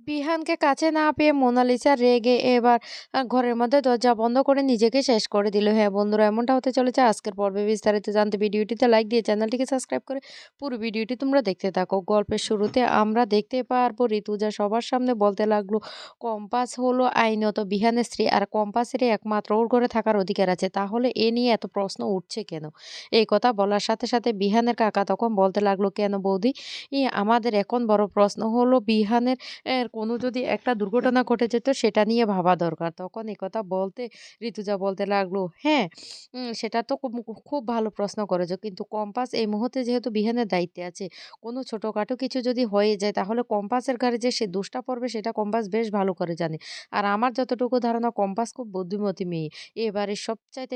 বিহানকে কাছে না পেয়ে মোনালিসা রেগে এবার ঘরের মধ্যে দরজা বন্ধ করে নিজেকে শেষ করে দিল। হ্যাঁ বন্ধুরা, এমনটা হতে চলেছে আজকের পর্বে। বিস্তারিত জানতে ভিডিওটিতে লাইক দিয়ে চ্যানেলটিকে সাবস্ক্রাইব করে পুরো ভিডিওটি তোমরা দেখতে থাকো। গল্পের শুরুতে আমরা দেখতে পারবো ঋতুজা সবার সামনে বলতে লাগলো, কম্পাস হলো আইনত বিহানের স্ত্রী, আর কম্পাসেরই একমাত্র ওর ঘরে থাকার অধিকার আছে। তাহলে এ নিয়ে এত প্রশ্ন উঠছে কেন? এই কথা বলার সাথে সাথে বিহানের কাকা তখন বলতে লাগলো, কেন বৌদি, আমাদের এখন বড় প্রশ্ন হলো বিহানের কোনো যদি একটা দুর্ঘটনা ঘটে যেত সেটা নিয়ে ভাবা দরকার। তখন একথা বলতে ঋতুজা বলতে লাগলো, "হ্যাঁ, সেটা তো খুব ভালো প্রশ্ন করেছো। কিন্তু কম্পাস এই মুহূর্তে যেহেতু বিহানের দায়িত্বে আছে, কোনো ছোটখাটো কিছু যদি হয়ে যায় তাহলে কম্পাসের ঘাড়ে যে সে দোষটা পড়বে সেটা কম্পাস বেশ ভালো করে জানে। আর আমার যতটুকু ধারণা কম্পাস খুব বুদ্ধিমতী মেয়ে। এবারে সবচাইতে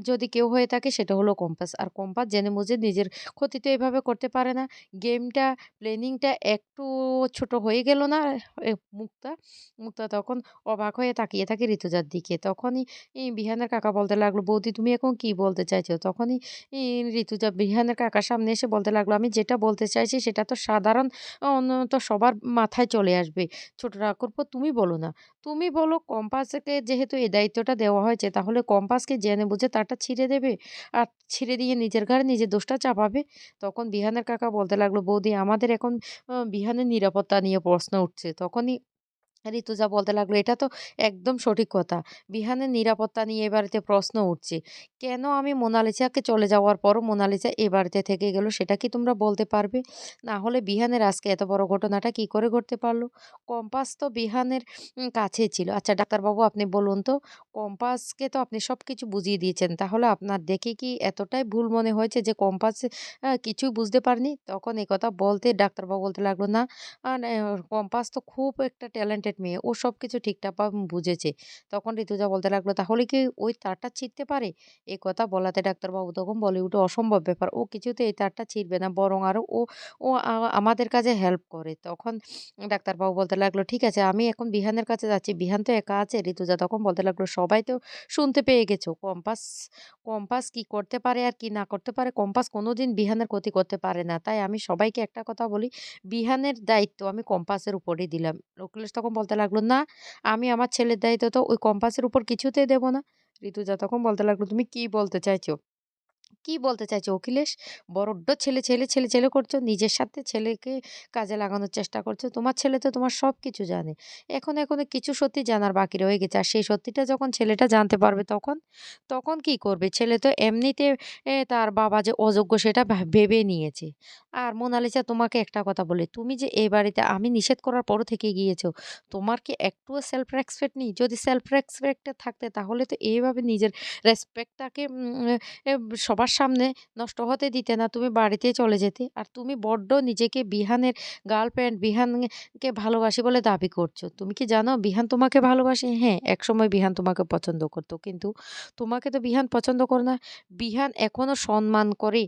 যদি কেউ হয়ে থাকে সেটা হলো কম্পাস। আর কম্পাস জেনে বুঝে নিজের ক্ষতি তো এভাবে করতে পারে না। গেমটা প্ল্যানিংটা একটু ছোট হয়ে গেল না?" এ মুক্তা, মুক্তা তখন অবাক হয়ে তাকিয়ে থাকে ঋতুজার দিকে। তখনই বিহানের কাকা বলতে লাগলো, "বৌদি তুমি এখন কি বলতে চাইছো?" তখনই ঋতুজা বিহানের কাকার সামনে এসে বলতে লাগলো, "আমি যেটা বলতে চাইছি সেটা তো সাধারণ অন্তত সবার মাথায় চলে আসবে। ছোট ঠাকুরপো তুমি বলো না। তুমি বলো কম্পাসকে যেহেতু এই দায়িত্বটা দেওয়া হয়েছে তাহলে কম্পাসকে জেনে বুঝে তারটা ছিঁড়ে দেবে? আর ছিঁড়ে দিয়ে নিজের ঘাড়ে নিজের দোষটা চাপাবে?" তখন বিহানের কাকা বলতে লাগলো, "বৌদি আমাদের এখন বিহানের নিরাপত্তা নিয়ে প্রশ্ন উঠছে।" তখনই ঋতুজা বলতে লাগলো, "এটা তো একদম সঠিক কথা। বিহানের নিরাপত্তা নিয়ে এ বাড়িতে প্রশ্ন উঠছে। কেন আমি মোনালিসাকে চলে যাওয়ার পরও মোনালিসা এ বাড়িতে থেকে গেল সেটা কি তোমরা বলতে পারবে? না হলে বিহানের আজকে এত বড় ঘটনাটা কি করে ঘটতে পারলো? কম্পাস তো বিহানের কাছেই ছিল। আচ্ছা ডাক্তারবাবু আপনি বলুন তো, কম্পাসকে তো আপনি সবকিছু বুঝিয়ে দিয়েছেন। তাহলে আপনার দেখে কি এতটাই ভুল মনে হয়েছে যে কম্পাস কিছুই বুঝতে পারেনি?" তখন একথা বলতে ডাক্তারবাবু বলতে লাগলো, "না, কম্পাস তো খুব একটা ট্যালেন্টেড মেয়ে। ও সবকিছু ঠিকঠাক বুঝেছে।" তখন ঋতুজা বলতে লাগলো, "তাহলে কি ওই তারটা ছিঁড়তে পারে?" এ কথা বলাতে ডাক্তারবাবু তখন বলে উঠে, "অসম্ভব ব্যাপার। ও কিছুতেই এই তারটা ছিঁড়বে না। বরং আরো ও ও আমাদের কাজে হেল্প করে।" তখন ডাক্তারবাবু বলতে লাগলো, "ঠিক আছে আমি এখন বিহানের কাছে যাচ্ছি। বিহান তো একা আছে?" ঋতুজা তখন বলতে লাগলো, "সবাই তো শুনতে পেয়ে গেছো। কম্পাস কম্পাস কি করতে পারে আর কি না করতে পারে, কম্পাস কোনোদিন বিহানের ক্ষতি করতে পারে না। তাই আমি সবাইকে একটা কথা বলি, বিহানের দায়িত্ব আমি কম্পাসের উপরেই দিলাম।" অখিলেশ তখন বলতে লাগলো, "না, আমি আমার ছেলের দায়িত্ব তো ওই কম্পাসের উপর কিছুতেই দেব না।" ঋতুজা তখন বলতে লাগলো, "তুমি কি বলতে চাইছো? কি বলতে চাইছো অখিলেশ? বড্ড ছেলে করছো। নিজের সাথে ছেলেকে কাজে লাগানোর চেষ্টা করছো। তোমার ছেলে তো তোমার সবকিছু জানে। এখনো কিছু সত্যি জানার বাকি রয়ে গেছে। আর সেই সত্যিটা যখন ছেলেটা জানতে পারবে তখন? তখন কি করবে? ছেলে তো এমনিতে তার বাবা যে অযোগ্য সেটা ভেবে নিয়েছে। আর মোনালিসা তোমাকে একটা কথা বলি, তুমি যে এই বাড়িতে আমি নিষেধ করার পরও থেকে গিয়েছো, তোমার কি একটুও সেলফ রেসপেক্ট নেই? যদি সেলফ রেসপেক্ট থাকতে তাহলে তো এইভাবে নিজের রেসপেক্টটাকে সবার সামনে নষ্ট হতে দিতে না, তুমি বাড়িতেই চলে যেতে। আর তুমি বড্ড নিজেকে বিহানের গার্লফ্রেন্ড, বিহানকে ভালোবাসি বলে দাবি করছো। তুমি কি জানো বিহান তোমাকে ভালোবাসে? হ্যাঁ, একসময় বিহান তোমাকে পছন্দ করত। কিন্তু তোমাকে তো বিহান পছন্দ করে না। বিহান এখনো সম্মান করে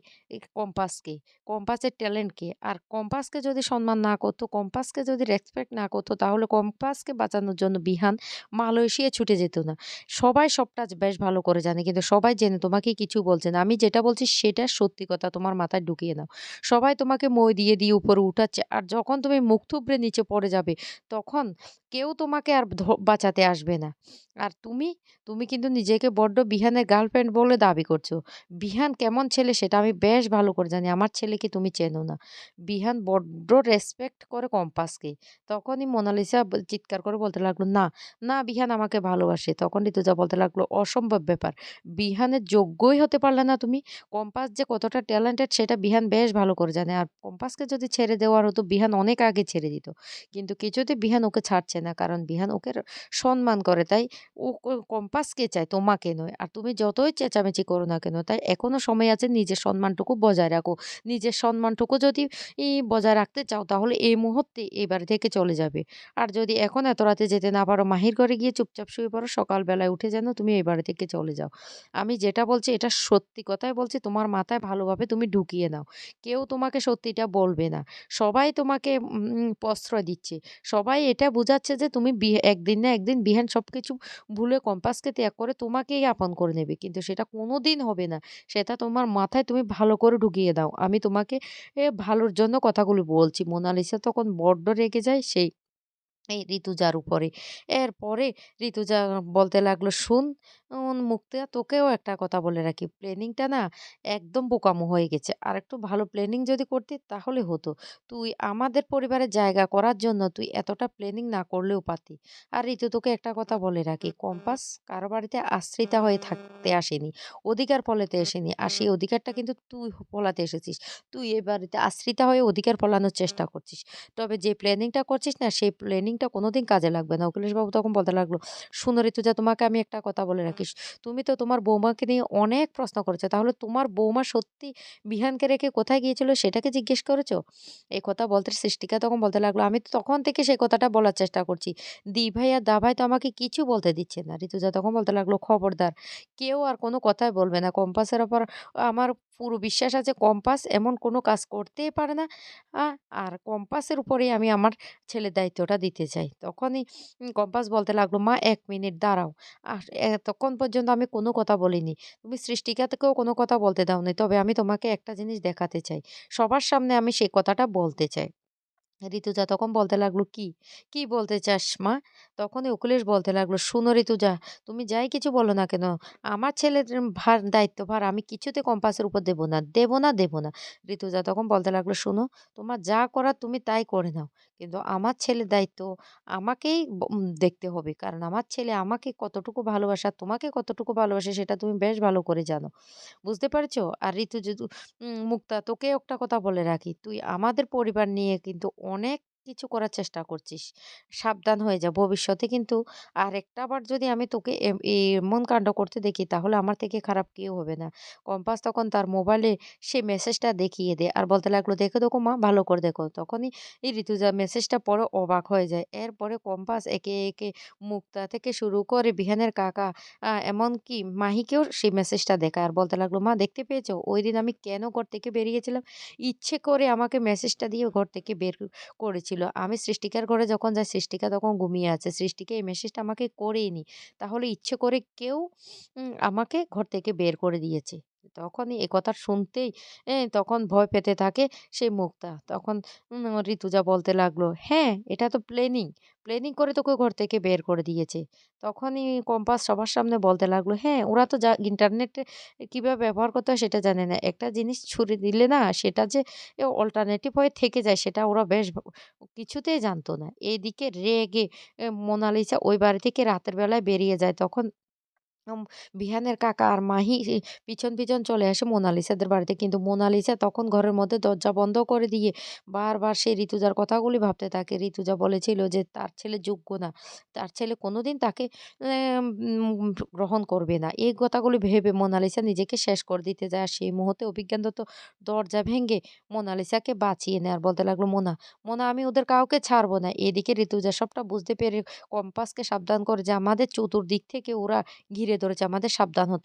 কম্পাসকে, কম্পাসের ট্যালেন্টকে। আর কম্পাসকে যদি সম্মান না করতো, কম্পাসকে যদি রেসপেক্ট না করতো তাহলে কম্পাসকে বাঁচানোর জন্য বিহান মালয়েশিয়া ছুটে যেত না। সবাই সবটা বেশ ভালো করে জানে। কিন্তু সবাই জেনে তোমাকে কিছু বলছে না। আমি যেটা বলছি সেটা সত্যি কথা তোমার মাথায় ঢুকিয়ে নাও। সবাই তোমাকে মই দিয়ে উপরে উঠাচ্ছে। আর যখন তুমি মুখ থুবড়ে নিচে পড়ে যাবে তখন কেউ তোমাকে আর বাঁচাতে আসবে না। আর তুমি কিন্তু নিজেকে বড্ড বিহানের গার্লফ্রেন্ড বলে দাবি করছো। বিহান কেমন ছেলে সেটা আমি বেশ ভালো করে জানি। আমার ছেলেকে তুমি চেনো না। বিহান বড্ড রেসপেক্ট করে কম্পাসকে। তখনই মোনালিসা চিৎকার করে বলতে লাগলো, "না, না বিহান আমাকে ভালোবাসে।" তখন ঋতুজা বলতে লাগলো, "অসম্ভব ব্যাপার। বিহানের যোগ্যই হতে পারলে না তুমি। কম্পাস যে কতটা ট্যালেন্টেড সেটা বিহান বেশ ভালো করে জানে। আর কম্পাসকে যদি ছেড়ে দেওয়ার হতো বিহান অনেক আগে ছেড়ে দিত। কিন্তু কিছুতেই বিহান ওকে ছাড়ছে না। কারণ বিহান ওকে সম্মান করে। তাই ও কম্পাসকে চায় তোমাকে নয়। আর তুমি যতই চেঁচামেচি করো না কেন তাই এখনো সময় আছে, নিজের সম্মানটুকু বজায় রাখো। নিজের সম্মানটুকু যদি বজায় রাখতে চাও তাহলে এই মুহূর্তে এই বাড়ি থেকে চলে যাবে। আর যদি এখন এত রাতে যেতে না পারো মাহির ঘরে গিয়ে চুপচাপ শুয়ে পড়ো। সকালবেলায় উঠে যেন তুমি এই বাড়ি থেকে চলে যাও। আমি যেটা বলছি এটা সত্যি কথাই বলছি। তোমার মাথায় ভালোভাবে তুমি ঢুকিয়ে নাও। কেউ তোমাকে সত্যিটা বলবে না। সবাই তোমাকে প্রশ্রয় দিচ্ছে। সবাই এটা বুঝাচ্ছে যে তুমি একদিন না একদিন বিহান সবকিছু ভুলে কম্পাসকে ত্যাগ করে তোমাকেই আপন করে নেবে। কিন্তু সেটা কোনোদিন হবে না। সেটা তোমার মাথায় তুমি ভালো করে ঢুকিয়ে দাও। আমি তোমাকে ভালোর জন্য কথাগুলো বলছি।" মোনালিসা তখন বড্ড রেগে যায়। সেই এই ঋতুজার উপরে। এরপরে ঋতুজা বলতে লাগলো, "শোন মুক্তা, তোকেও একটা কথা বলে রাখি। প্ল্যানিংটা না একদম বোকামো হয়ে গেছে। আরেকটু ভালো প্ল্যানিং যদি করতি তাহলে হতো। তুই আমাদের পরিবারে জায়গা করার জন্য তুই এতটা প্ল্যানিং না করলেও পারতি। আর ঋতু, তোকে একটা কথা বলে রাখি, কম্পাস কারো বাড়িতে আশ্রিতা হয়ে থাকতে আসেনি। অধিকার ফলাতে আসেনি। আর সেই অধিকারটা কিন্তু তুই ফলাতে এসেছিস। তুই এ বাড়িতে আশ্রিতা হয়ে অধিকার ফলানোর চেষ্টা করছিস। তবে যে প্ল্যানিংটা করছিস না, সেই প্ল্যানিংটা কোনোদিন কাজে লাগবে না।" অখিলেশবাবু তখন বলতে লাগলো, "শোনো ঋতুজা, তোমাকে আমি একটা কথা বলে রাখি। তুমি তো তোমার বৌমাকে নিয়ে অনেক প্রশ্ন করেছো। তাহলে তোমার বৌমা সত্যি বিহানকে রেখে কোথায় গিয়েছিল সেটাকে জিজ্ঞেস করেছো?" এই কথা বলতে সৃষ্টিকা তখন বলতে লাগলো, "আমি তো তখন থেকে সেই কথাটা বলার চেষ্টা করছি। দিভাই আর দাভাই তো আমাকে কিছু বলতে দিচ্ছে না।" ঋতুজা তখন বলতে লাগলো, "খবরদার! কেউ আর কোনো কথাই বলবে না। কম্পাসের উপর আমার পুরো বিশ্বাস আছে। কম্পাস এমন কোনো কাজ করতেই পারে না। আ আর কম্পাসের উপরেই আমি আমার ছেলের দায়িত্বটা দিতে চাই।" তখনই কম্পাস বলতে লাগলো, "মা ১ মিনিট দাঁড়াও। এতক্ষণ পর্যন্ত আমি কোনো কথা বলিনি। তুমি সৃষ্টিকাকেও কোনো কথা বলতে দাওনি। তবে আমি তোমাকে একটা জিনিস দেখাতে চাই। সবার সামনে আমি সেই কথাটা বলতে চাই।" ঋতুজা তখন বলতে লাগলো, "কি? কি বলতে চাস মা?" তখনই অখিলেশ বলতে লাগলো, "শোনো ঋতুজা, তুমি যাই কিছু বলো না কেন, আমার ছেলের দায়িত্বভার আমি কিছুতে কম্পাসের উপর দেব না। দেব না, দেব না।" ঋতুজা তখন বলতে লাগলো, "শোনো, তোমার যা করার তুমি তাই করে নাও। কিন্তু আমার ছেলের দায়িত্ব আমাকেই দেখতে হবে। কারণ আমার ছেলে আমাকে কতটুকু ভালোবাসে আর তোমাকে কতটুকু ভালোবাসে সেটা তুমি বেশ ভালো করে জানো। বুঝতে পেরেছ? আর ঋতু যদি মুক্তা, তোকেও একটা কথা বলে রাখি। তুই আমাদের পরিবার নিয়ে কিন্তু অনেক কিছু করার চেষ্টা করছিস। সাবধান হয়ে যা। ভবিষ্যতে কিন্তু আরেকটা বার যদি আমি তোকে এমন কাণ্ড করতে দেখি তাহলে আমার থেকে খারাপ কেউ হবে না।" কম্পাস তখন তার মোবাইলে সেই মেসেজটা দেখিয়ে দেয় আর বলতে লাগলো, "দেখো, দেখো মা, ভালো করে দেখো।" তখনই এই ঋতুজা মেসেজটা পড়ে অবাক হয়ে যায়। এরপরে কম্পাস একে, একে মুক্তা থেকে শুরু করে বিহানের কাকা এমনকি মাহিকেও সেই মেসেজটা দেখায় আর বলতে লাগলো, "মা, দেখতে পেয়েছো? ঐদিন আমি কেন ঘর থেকে বেরিয়েছিলাম? ইচ্ছে করে আমাকে মেসেজটা দিয়ে ঘর থেকে বের করেছিল। আমি সৃষ্টিকার ঘরে যখন যাই, সৃষ্টিকা তখন ঘুমিয়ে আছে। সৃষ্টিকা এই মেসেজটা আমাকে করেইনি। তাহলে ইচ্ছে করে কেউ আমাকে ঘর থেকে বের করে দিয়েছে।" তখনই এ কথা শুনতেই তখন ভয় পেতে থাকে সেই মুক্তা। তখন ঋতুজা বলতে লাগলো, "হ্যাঁ, এটা তো প্ল্যানিং। প্ল্যানিং করে তোকে ঘর থেকে বের করে দিয়েছে।" তখনই কম্পাস সবার সামনে বলতে লাগলো, "হ্যাঁ, ওরা তো ইন্টারনেটে কিভাবে ব্যবহার করতে হয় সেটা জানে না। একটা জিনিস ছুড়ে দিলে না সেটা যে অল্টারনেটিভ হয়ে থেকে যায় সেটা ওরা বেশ কিছুতেই জানতো না।" এদিকে রেগে মোনালিসা ওই বাড়ি থেকে রাতের বেলায় বেরিয়ে যায়। তখন আম বিহানের কাকা আর মাহি পিছন, পিছন চলে আসে মোনালিসাদের বাড়িতে। কিন্তু মোনালিসা তখন ঘরের মধ্যে দরজা বন্ধ করে দিয়ে বারবার সেই ঋতুজার কথাগুলি ভাবতে থাকে। ঋতুজা বলেছিল যে তার ছেলে যোগ্য না। তার ছেলে কোনোদিন তাকে গ্রহণ করবে না। এই কথাগুলি ভেবে মোনালিসা নিজেকে শেষ করে দিতে যায়। আর সেই মুহূর্তে অভিজ্ঞান দত্ত দরজা ভেঙে মোনালিসাকে বাঁচিয়ে নেয় আর বলতে লাগলো, "মোনা, মোনা, আমি ওদের কাউকে ছাড়ব না।" এদিকে ঋতুজা সবটা বুঝতে পেরে কম্পাসকে সাবধান করে যে আমাদের চতুর্দিক থেকে ওরা ঘিরে ধরেছে। আমাদের সাবধান হতে